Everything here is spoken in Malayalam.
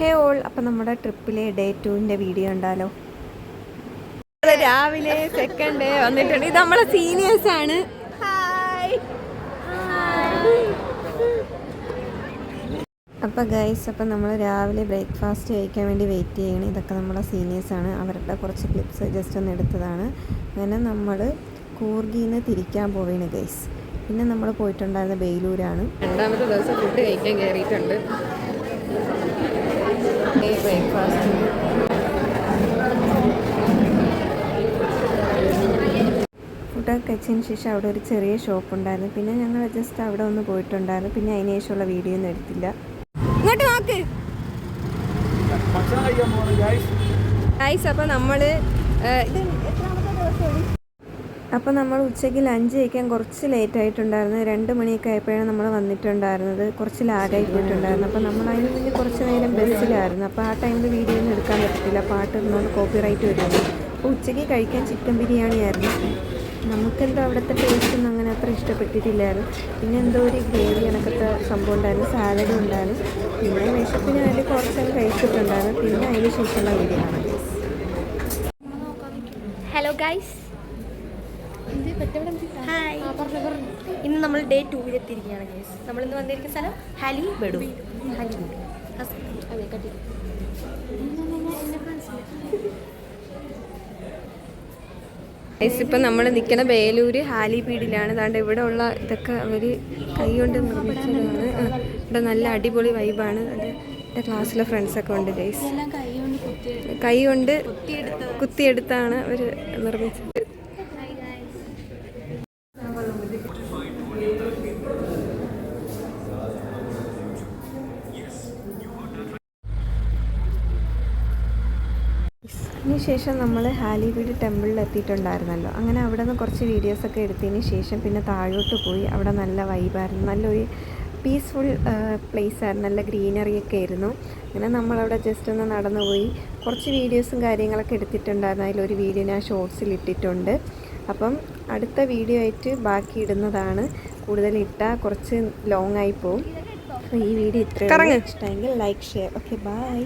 ഹേ ഓൾ, അപ്പം നമ്മുടെ ട്രിപ്പിലെ ഡേ 2ൻ്റെ വീഡിയോ ഉണ്ടല്ലോ. രാവിലെ സെക്കൻഡ് ഡേ വന്നിട്ടുണ്ട്. ഇത് നമ്മളെ സീനിയേഴ്സാണ്. അപ്പോൾ ഗൈസ്, അപ്പം നമ്മൾ രാവിലെ ബ്രേക്ക്ഫാസ്റ്റ് കഴിക്കാൻ വേണ്ടി വെയിറ്റ് ചെയ്യണം. ഇതൊക്കെ നമ്മളെ സീനിയേഴ്സാണ്. അവരുടെ കുറച്ച് ക്ലിപ്സ് ജസ്റ്റ് ഒന്ന് എടുത്തതാണ്. അങ്ങനെ നമ്മൾ കൂർഗിയിൽ നിന്ന് തിരിക്കാൻ പോവുകയാണ് ഗൈസ്. പിന്നെ നമ്മൾ പോയിട്ടുണ്ടായിരുന്ന ബേലൂരാണ്. രണ്ടാമത്തെ ദിവസം ഫുഡ് കഴിക്കാൻ കയറിയിട്ടുണ്ട്. ബ്രേക്ക്ഫാസ്റ്റ് ഫുഡൊക്കെ കഴിച്ചതിന് ശേഷം അവിടെ ഒരു ചെറിയ ഷോപ്പ് ഉണ്ടായിരുന്നു. പിന്നെ ഞങ്ങൾ ജസ്റ്റ് അവിടെ ഒന്ന് പോയിട്ടുണ്ടായിരുന്നു. പിന്നെ അതിന് ശേഷമുള്ള വീഡിയോ ഒന്നും എടുത്തില്ല. ഇങ്ങോട്ട് നോക്ക് ഗൈസ്. അപ്പോൾ നമ്മൾ ഉച്ചയ്ക്ക് ലഞ്ച് കഴിക്കാൻ കുറച്ച് ലേറ്റ് ആയിട്ടുണ്ടായിരുന്നു. 2 മണിയൊക്കെ ആയപ്പോഴാണ് നമ്മൾ വന്നിട്ടുണ്ടായിരുന്നത്. കുറച്ച് ലാഗായി പോയിട്ടുണ്ടായിരുന്നു. അപ്പോൾ നമ്മൾ അതിന് മുന്നേ കുറച്ച് നേരം ബസ്സിലായിരുന്നു. അപ്പോൾ ആ ടൈമിൽ വീഡിയോ ഒന്നും എടുക്കാൻ പറ്റത്തില്ല, പാട്ട് ഇരുന്നുകൊണ്ട് കോപ്പിറൈറ്റ് വരുന്നു. അപ്പോൾ ഉച്ചയ്ക്ക് കഴിക്കാൻ ചിക്കൻ ബിരിയാണി ആയിരുന്നു. നമുക്കെന്തോ അവിടുത്തെ ടേസ്റ്റൊന്നും അങ്ങനെ അത്ര ഇഷ്ടപ്പെട്ടിട്ടില്ലായിരുന്നു. പിന്നെ എന്തോ ഒരു ഗ്രേവി കണക്കത്തെ സംഭവം ഉണ്ടായിരുന്നു, സാലഡും ഉണ്ടായിരുന്നു. പിന്നെ വിശപ്പിന് വേണ്ടി കുറച്ചൊക്കെ കഴിച്ചിട്ടുണ്ടായിരുന്നു. പിന്നെ അതിന് ശേഷമുള്ള വീഡിയോ ആണ്. Hello guys, hi. ഇന്ന് നമ്മൾ ഡേ 2 എത്തിയിരിക്കുകയാണ് ഗൈസ്. നമ്മളിന്ന് വന്നിരിക്കുന്ന സ്ഥലം ഹാലി ബെഡു. അതെ കട്ടി. ഇപ്പം നമ്മൾ നിൽക്കുന്ന ബേലൂർ ഹാലിപീഡിലാണ്. അതുകൊണ്ട് ഇവിടെ ഉള്ള ഇതൊക്കെ അവർ കൈ കൊണ്ട് നിർമ്മിച്ചതാണ്. ഇവിടെ നല്ല അടിപൊളി വൈബാണ്. അത് എൻ്റെ ക്ലാസ്സിലെ ഫ്രണ്ട്സൊക്കെ ഉണ്ട് ഗൈസ്. കൈ കൊണ്ട് കുത്തിയെടുത്താണ് അവർ നിർമ്മിച്ചത്. അതിനുശേഷം നമ്മൾ ഹാലിപീഡ് ടെമ്പിളിൽ എത്തിയിട്ടുണ്ടായിരുന്നല്ലോ. അങ്ങനെ അവിടെ നിന്ന് കുറച്ച് വീഡിയോസൊക്കെ എടുത്തതിന് ശേഷം പിന്നെ താഴോട്ട് പോയി. അവിടെ നല്ല വൈബായിരുന്നു, നല്ലൊരു പീസ്ഫുൾ പ്ലേസായിരുന്നു, നല്ല ഗ്രീനറിയൊക്കെ ആയിരുന്നു. അങ്ങനെ നമ്മളവിടെ ജസ്റ്റ് ഒന്ന് നടന്നു പോയി. കുറച്ച് വീഡിയോസും കാര്യങ്ങളൊക്കെ എടുത്തിട്ടുണ്ടായിരുന്നു. അതിലൊരു വീഡിയോ ഞാൻ ഷോർട്സിൽ ഇട്ടിട്ടുണ്ട്. അപ്പം അടുത്ത വീഡിയോ ആയിട്ട് ബാക്കി ഇടുന്നതാണ്. കൂടുതൽ ഇട്ടാൽ കുറച്ച് ലോങ് ആയി പോവും. അപ്പോൾ ഈ വീഡിയോ ഇത്രയും ഇഷ്ടമെങ്കിൽ ലൈക്ക്, ഷെയർ. Okay, by.